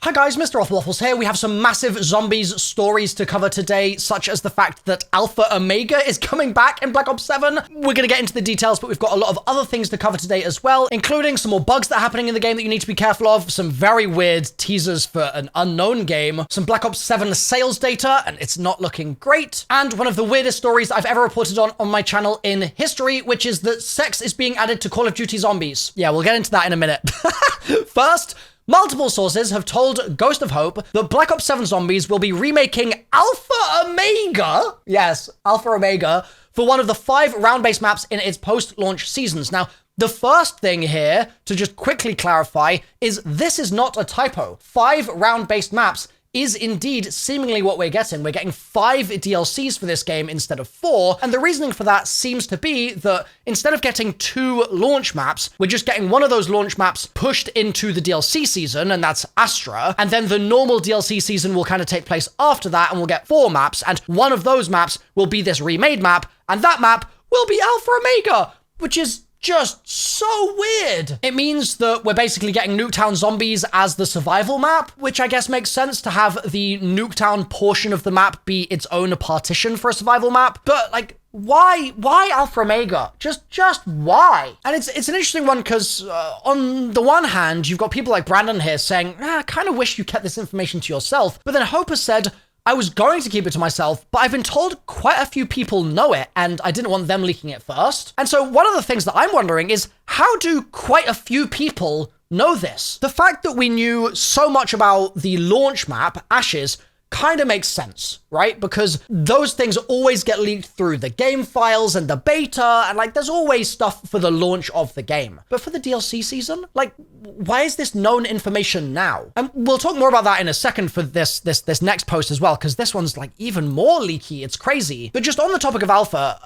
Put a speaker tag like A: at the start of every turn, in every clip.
A: Hi guys, MrRoflWaffles here. We have some massive zombies stories to cover today, such as the fact that Alpha Omega is coming back in Black Ops 7. We're going to get into the details, but we've got a lot of other things to cover today as well, including some more bugs that are happening in the game that you need to be careful of, some very weird teasers for an unknown game, some Black Ops 7 sales data, and it's not looking great, and one of the weirdest stories I've ever reported on my channel in history, which is that sex is being added to Call of Duty Zombies. Yeah, we'll get into that in a minute. First, multiple sources have told Ghost of Hope that Black Ops 7 Zombies will be remaking Alpha Omega, yes, Alpha Omega, for one of the 5 round-based maps in its post-launch seasons. Now, the first thing here, to just quickly clarify, is this is not a typo. 5 round-based maps is indeed seemingly what we're getting. We're getting 5 DLCs for this game instead of 4, and the reasoning for that seems to be that instead of getting 2 launch maps, we're just getting one of those launch maps pushed into the DLC season, and that's Astra, and then the normal DLC season will kind of take place after that, and we'll get 4 maps, and one of those maps will be this remade map, and that map will be Alpha Omega, which is just so weird. It means that we're basically getting Nuketown Zombies as the survival map, which I guess makes sense to have the Nuketown portion of the map be its own partition for a survival map. But like, why Alpha Omega? Just why? And it's an interesting one because on the one hand, you've got people like Brandon here saying, I kind of wish you kept this information to yourself. But then Hope has said, I was going to keep it to myself, but I've been told quite a few people know it, and I didn't want them leaking it first. And so one of the things that I'm wondering is, how do quite a few people know this? The fact that we knew so much about the launch map, Ashes, kind of makes sense, right? Because those things always get leaked through the game files and the beta, and like there's always stuff for the launch of the game. But for the DLC season, like, why is this known information now? And we'll talk more about that in a second for this next post as well, because this one's like even more leaky. It's crazy. But just on the topic of Alpha,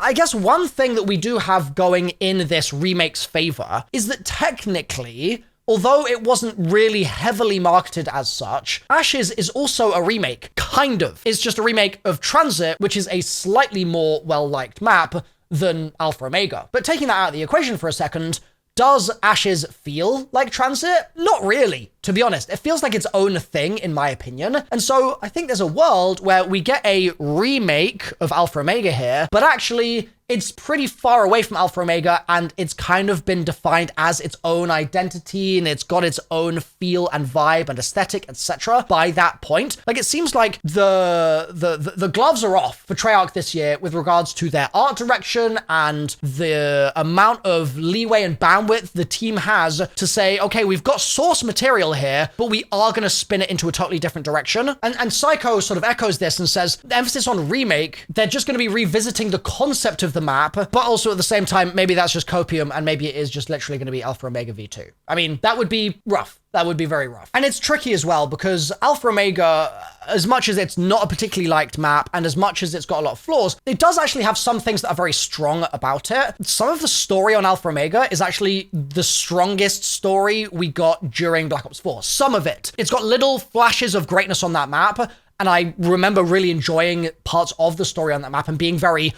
A: I guess one thing that we do have going in this remake's favor is that technically, although it wasn't really heavily marketed as such, Ashes is also a remake, kind of. It's just a remake of Transit, which is a slightly more well-liked map than Alpha Omega. But taking that out of the equation for a second, does Ashes feel like Transit? Not really, to be honest. It feels like its own thing, in my opinion. And so I think there's a world where we get a remake of Alpha Omega here, but actually it's pretty far away from Alpha Omega, and it's kind of been defined as its own identity, and it's got its own feel and vibe and aesthetic, etc. by that point. Like, it seems like the gloves are off for Treyarch this year with regards to their art direction and the amount of leeway and bandwidth the team has to say, okay, we've got source material here, but we are going to spin it into a totally different direction. And Psycho sort of echoes this and says, the emphasis on remake, they're just going to be revisiting the concept of the map, but also at the same time, maybe that's just copium, and maybe it is just literally going to be Alpha Omega V2. I mean, that would be rough. That would be very rough. And it's tricky as well, because Alpha Omega, as much as it's not a particularly liked map, and as much as it's got a lot of flaws, it does actually have some things that are very strong about it. Some of the story on Alpha Omega is actually the strongest story we got during Black Ops 4. Some of it. It's got little flashes of greatness on that map, and I remember really enjoying parts of the story on that map and being very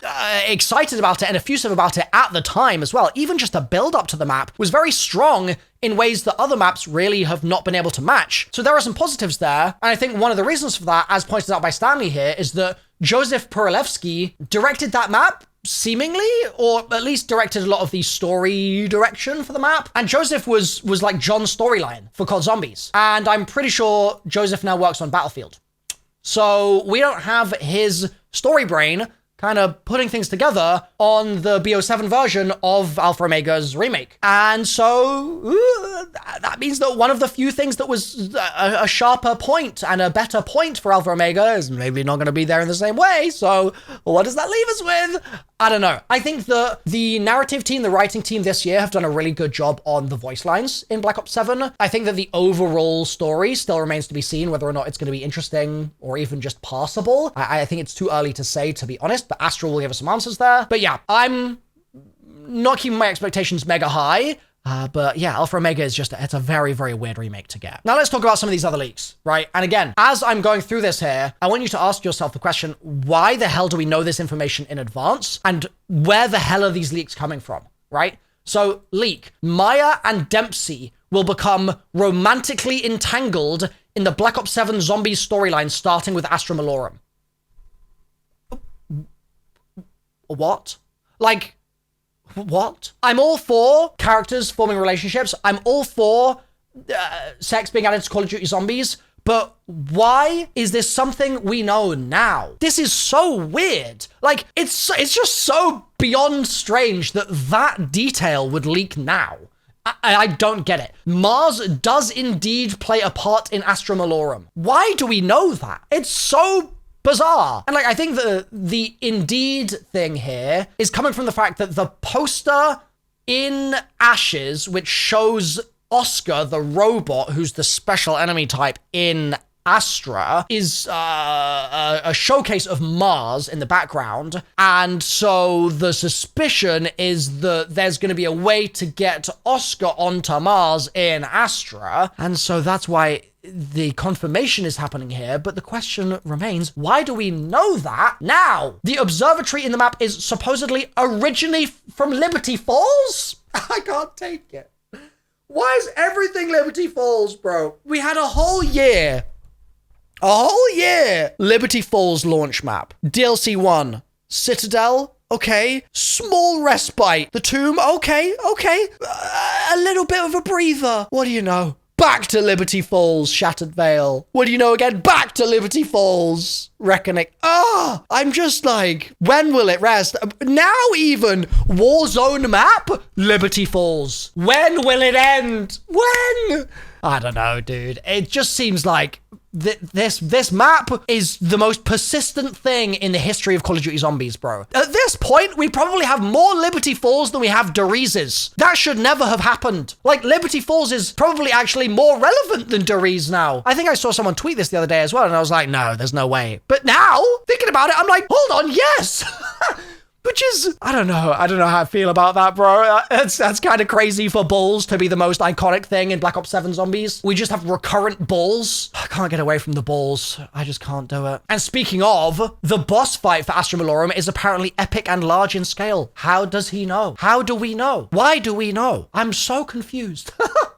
A: excited about it and effusive about it at the time as well. Even just the build up to the map was very strong in ways that other maps really have not been able to match. So there are some positives there. And I think one of the reasons for that, as pointed out by Stanley here, is that Joseph Puralewski directed that map seemingly, or at least directed a lot of the story direction for the map. And Joseph was like John's storyline for COD Zombies. And I'm pretty sure Joseph now works on Battlefield. So we don't have his story brain kind of putting things together on the BO7 version of Alpha Omega's remake. And so that means that one of the few things that was a sharper point and a better point for Alpha Omega is maybe not going to be there in the same way. So what does that leave us with? I don't know. I think that the narrative team, the writing team this year have done a really good job on the voice lines in Black Ops 7. I think that the overall story still remains to be seen, whether or not it's going to be interesting or even just passable. I think it's too early to say, to be honest, but Astral will give us some answers there. But yeah, I'm not keeping my expectations mega high. But yeah, Alpha Omega is just, it's a very, very weird remake to get. Now let's talk about some of these other leaks, right? And again, as I'm going through this here, I want you to ask yourself the question, why the hell do we know this information in advance? And where the hell are these leaks coming from, right? So leak, Maya and Dempsey will become romantically entangled in the Black Ops 7 Zombies storyline starting with Astra Malorum. What? Like, what? I'm all for characters forming relationships. I'm all for sex being added to Call of Duty Zombies. But why is this something we know now? This is so weird. Like, it's just so beyond strange that that detail would leak now. I don't get it. Mars does indeed play a part in Astra Malorum. Why do we know that? It's so bizarre. And like, I think the indeed thing here is coming from the fact that the poster in Ashes, which shows Oscar, the robot, who's the special enemy type in Astra, is a showcase of Mars in the background. And so the suspicion is that there's going to be a way to get Oscar onto Mars in Astra. And so that's why the confirmation is happening here, but the question remains, why do we know that now? The observatory in the map is supposedly originally from Liberty Falls? I can't take it. Why is everything Liberty Falls, bro? We had a whole year, Liberty Falls launch map. DLC 1, Citadel, okay. Small respite, the tomb, okay. A little bit of a breather. What do you know? Back to Liberty Falls, Shattered Veil. What do you know again? Back to Liberty Falls, Reckoning. I'm just like, when will it rest? Now even, Warzone map, Liberty Falls. When will it end? When? I don't know, dude. It just seems like this map is the most persistent thing in the history of Call of Duty Zombies, bro. At this point, we probably have more Liberty Falls than we have Derises. That should never have happened. Like, Liberty Falls is probably actually more relevant than Derise now. I think I saw someone tweet this the other day as well, and I was like, no, there's no way. But now, thinking about it, I'm like, hold on, yes! Which is, I don't know how I feel about that, bro. That's kind of crazy for balls to be the most iconic thing in Black Ops 7 Zombies. We just have recurrent balls. I can't get away from the balls. I just can't do it. And speaking of, the boss fight for Astra Malorum is apparently epic and large in scale. How does he know? How do we know? Why do we know? I'm so confused.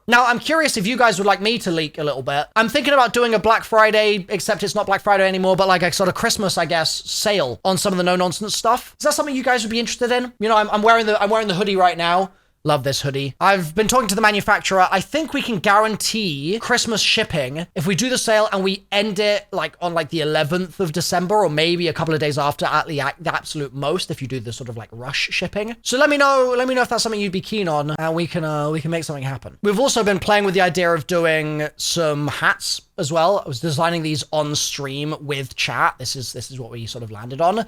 A: Now, I'm curious if you guys would like me to leak a little bit. I'm thinking about doing a Black Friday, except it's not Black Friday anymore, but like a sort of Christmas, I guess, sale on some of the no-nonsense stuff. Is that something you guys would be interested in? You know, I'm wearing the hoodie right now. Love this hoodie. I've been talking to the manufacturer. I think we can guarantee Christmas shipping if we do the sale and we end it like on like the 11th of December or maybe a couple of days after at the absolute most if you do the sort of like rush shipping. So let me know if that's something you'd be keen on and we can make something happen. We've also been playing with the idea of doing some hats as well. I was designing these on stream with chat. This is what we sort of landed on.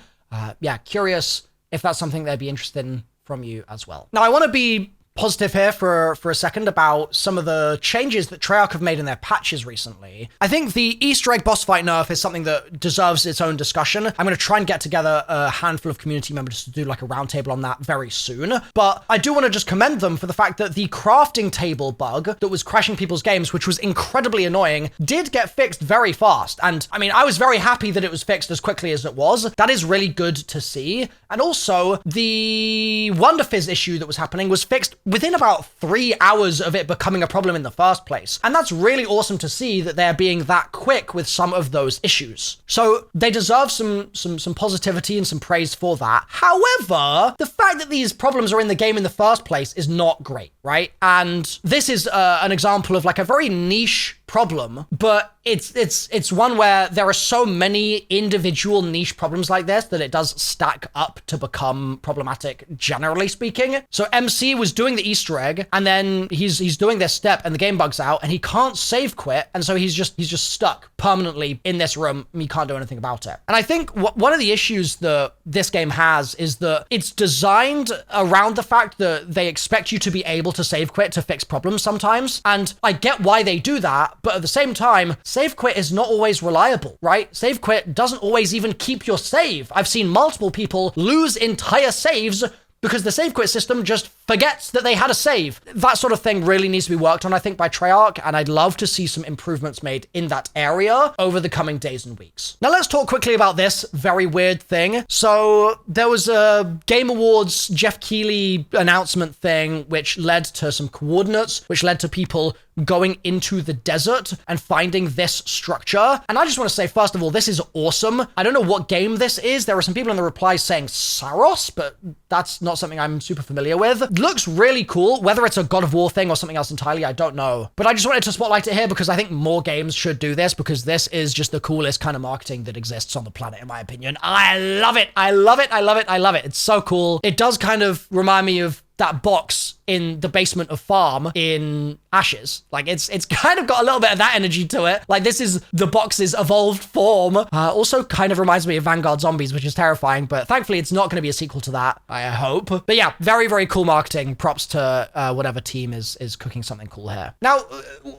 A: Yeah, curious if that's something they'd be interested in from you as well. Now, I want to be positive here for a second about some of the changes that Treyarch have made in their patches recently. I think the Easter egg boss fight nerf is something that deserves its own discussion. I'm going to try and get together a handful of community members to do like a roundtable on that very soon. But I do want to just commend them for the fact that the crafting table bug that was crashing people's games, which was incredibly annoying, did get fixed very fast. And I mean, I was very happy that it was fixed as quickly as it was. That is really good to see. And also, the Wonder Fizz issue that was happening was fixed within about 3 hours of it becoming a problem in the first place. And that's really awesome to see that they're being that quick with some of those issues. So they deserve some positivity and some praise for that. However, the fact that these problems are in the game in the first place is not great, right? And this is an example of like a very niche problem, but it's one where there are so many individual niche problems like this that it does stack up to become problematic, generally speaking. So MC was doing the Easter egg, and then he's doing this step, and the game bugs out, and he can't save quit, and so he's just stuck permanently in this room, and he can't do anything about it. And I think one of the issues that this game has is that it's designed around the fact that they expect you to be able to save quit to fix problems sometimes, and I get why they do that, but at the same time, save quit is not always reliable, right? Save quit doesn't always even keep your save. I've seen multiple people lose entire saves because the save quit system just forgets that they had a save. That sort of thing really needs to be worked on, I think, by Treyarch, and I'd love to see some improvements made in that area over the coming days and weeks. Now let's talk quickly about this very weird thing. So there was a Game Awards Jeff Keighley announcement thing, which led to some coordinates, which led to people going into the desert and finding this structure. And I just want to say, first of all, this is awesome. I don't know what game this is. There are some people in the replies saying Saros, but that's not something I'm super familiar with. It looks really cool. Whether it's a God of War thing or something else entirely, I don't know. But I just wanted to spotlight it here because I think more games should do this, because this is just the coolest kind of marketing that exists on the planet, in my opinion. I love it. I love it. I love it. I love it. It's so cool. It does kind of remind me of that box in the basement of Farm in Ashes. Like, it's kind of got a little bit of that energy to it. Like, this is the box's evolved form. Also kind of reminds me of Vanguard Zombies, which is terrifying, but thankfully it's not going to be a sequel to that, I hope. But yeah, very, very cool marketing. Props to whatever team is cooking something cool here. Now,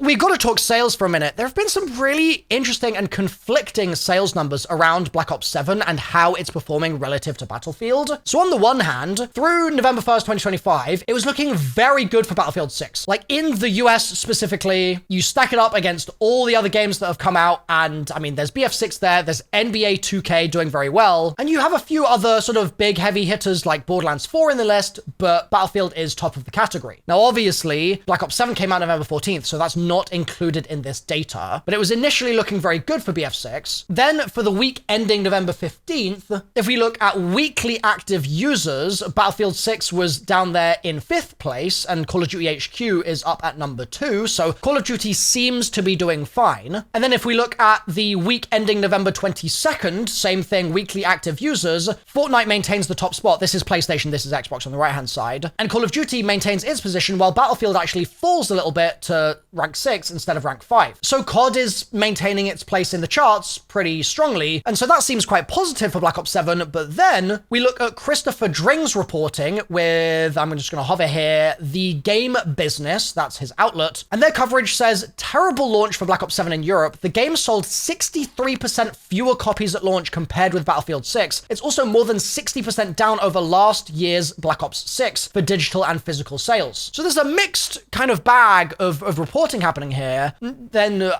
A: we've got to talk sales for a minute. There have been some really interesting and conflicting sales numbers around Black Ops 7 and how it's performing relative to Battlefield. So on the one hand, through November 1st, 2025, it was looking very good for Battlefield 6. Like, in the US specifically, you stack it up against all the other games that have come out, and I mean, there's BF6 there's NBA 2K doing very well, and you have a few other sort of big heavy hitters like Borderlands 4 in the list, but Battlefield is top of the category. Now, obviously, Black Ops 7 came out November 14th, so that's not included in this data, but it was initially looking very good for BF6. Then, for the week ending November 15th, if we look at weekly active users, Battlefield 6 was down there in 5th place, and Call of Duty HQ is up at number 2, so Call of Duty seems to be doing fine. And then if we look at the week ending November 22nd, same thing, weekly active users, Fortnite maintains the top spot. This is PlayStation, this is Xbox on the right-hand side. And Call of Duty maintains its position, while Battlefield actually falls a little bit to rank 6 instead of rank 5. So COD is maintaining its place in the charts pretty strongly, and so that seems quite positive for Black Ops 7, but then we look at Christopher Dring's reporting with, I'm just going to hover here, the Game Business, that's his outlet, and their coverage says, terrible launch for Black Ops 7 in Europe. The game sold 63% fewer copies at launch compared with Battlefield 6. It's also more than 60% down over last year's Black Ops 6 for digital and physical sales. So there's a mixed kind of bag of reporting happening here. Then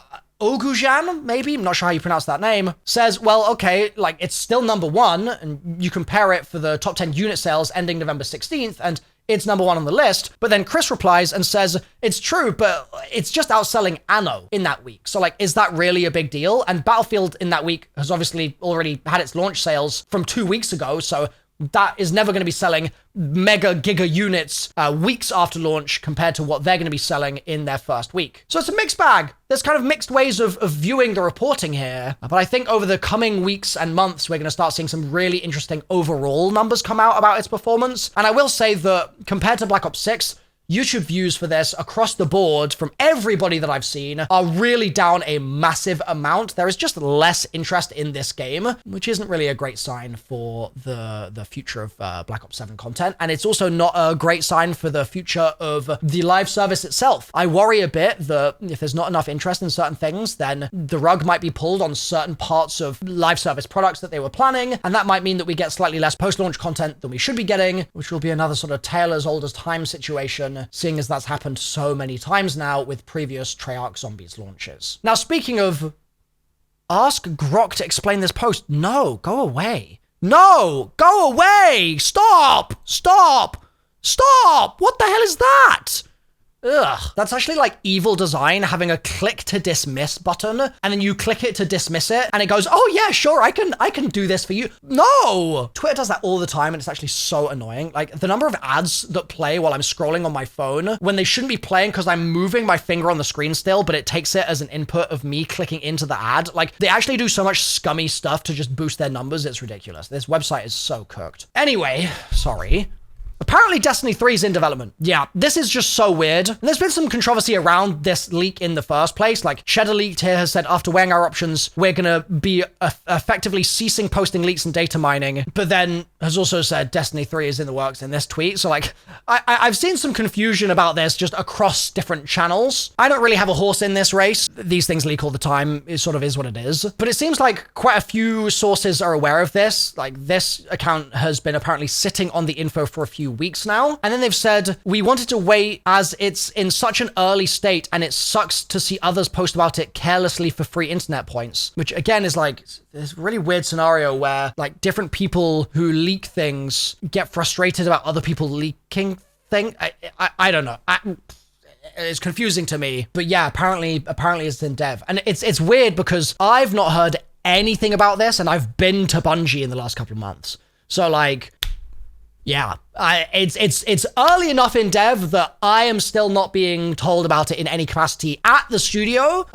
A: Ogujan, maybe, I'm not sure how you pronounce that name, says, well, okay, like, it's still number 1, and you compare it for the top 10 unit sales ending November 16th, and it's number 1 on the list. But then Chris replies and says, it's true, but it's just outselling Anno in that week. So, like, is that really a big deal? And Battlefield in that week has obviously already had its launch sales from 2 weeks ago, so that is never going to be selling mega giga units weeks after launch compared to what they're going to be selling in their first week. So it's a mixed bag. There's kind of mixed ways of viewing the reporting here, but I think over the coming weeks and months, we're going to start seeing some really interesting overall numbers come out about its performance. And I will say that compared to Black Ops 6, YouTube views for this across the board from everybody that I've seen are really down a massive amount. There is just less interest in this game, which isn't really a great sign for the future of Black Ops 7 content. And it's also not a great sign for the future of the live service itself. I worry a bit that if there's not enough interest in certain things, then the rug might be pulled on certain parts of live service products that they were planning. And that might mean that we get slightly less post-launch content than we should be getting, which will be another sort of tale as old as time situation, seeing as that's happened so many times now with previous Treyarch Zombies launches. Now, speaking of, ask Grok to explain this post. No, go away. No, go away. Stop. Stop. Stop. What the hell is that? Ugh. That's actually like evil design, having a click to dismiss button, and then you click it to dismiss it, and it goes, oh yeah, sure, I can do this for you. No! Twitter does that all the time, and it's actually so annoying. Like, the number of ads that play while I'm scrolling on my phone, when they shouldn't be playing because I'm moving my finger on the screen still, but it takes it as an input of me clicking into the ad. Like, they actually do so much scummy stuff to just boost their numbers, it's ridiculous. This website is so cooked. Anyway, sorry. Apparently Destiny 3 is in development. Yeah, this is just so weird. And there's been some controversy around this leak in the first place. Like, Cheddar Leaked here has said, after weighing our options, we're gonna be effectively ceasing posting leaks and data mining, but then has also said Destiny 3 is in the works in this tweet. So, like, I've seen some confusion about this just across different channels. I don't really have a horse in this race. These things leak all the time. It sort of is what it is. But it seems like quite a few sources are aware of this. Like, this account has been apparently sitting on the info for a few weeks now. And then they've said, we wanted to wait as it's in such an early state and it sucks to see others post about it carelessly for free internet points, which again is like this really weird scenario where like different people who leak things get frustrated about other people leaking things. I don't know. It's confusing to me, but yeah, apparently it's in dev. And it's weird because I've not heard anything about this and I've been to Bungie in the last couple of months. So like, yeah, it's early enough in dev that I am still not being told about it in any capacity at the studio.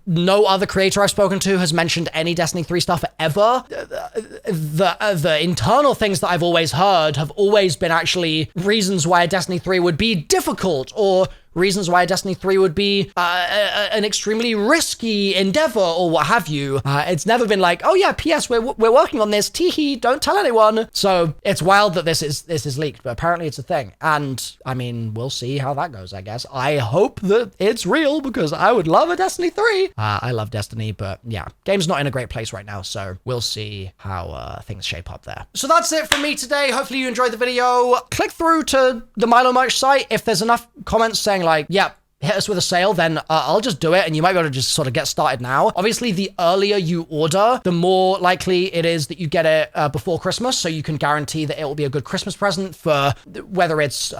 A: No other creator I've spoken to has mentioned any Destiny 3 stuff ever. The internal things that I've always heard have always been actually reasons why Destiny 3 would be difficult, or reasons why Destiny 3 would be an extremely risky endeavor, or what have you. It's never been like, oh yeah, P.S. we're working on this. Teehee, don't tell anyone. So it's wild that this is leaked, but apparently it's a thing. And I mean, we'll see how that goes, I guess. I hope that it's real because I would love a Destiny 3. I love Destiny, but yeah, game's not in a great place right now. So we'll see how things shape up there. So that's it from me today. Hopefully you enjoyed the video. Click through to the Milo merch site. If there's enough comments saying like, yeah, hit us with a sale, then I'll just do it and you might be able to just sort of get started now. Obviously, the earlier you order, the more likely it is that you get it before Christmas, so you can guarantee that it will be a good Christmas present for whether it's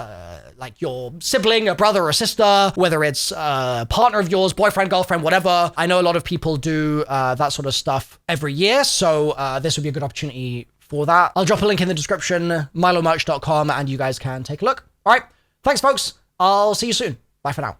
A: like your sibling, a brother or a sister, whether it's a partner of yours, boyfriend, girlfriend, whatever. I know a lot of people do that sort of stuff every year, so this would be a good opportunity for that. I'll drop a link in the description, milomerch.com, and you guys can take a look. All right, thanks folks. I'll see you soon. Bye for now.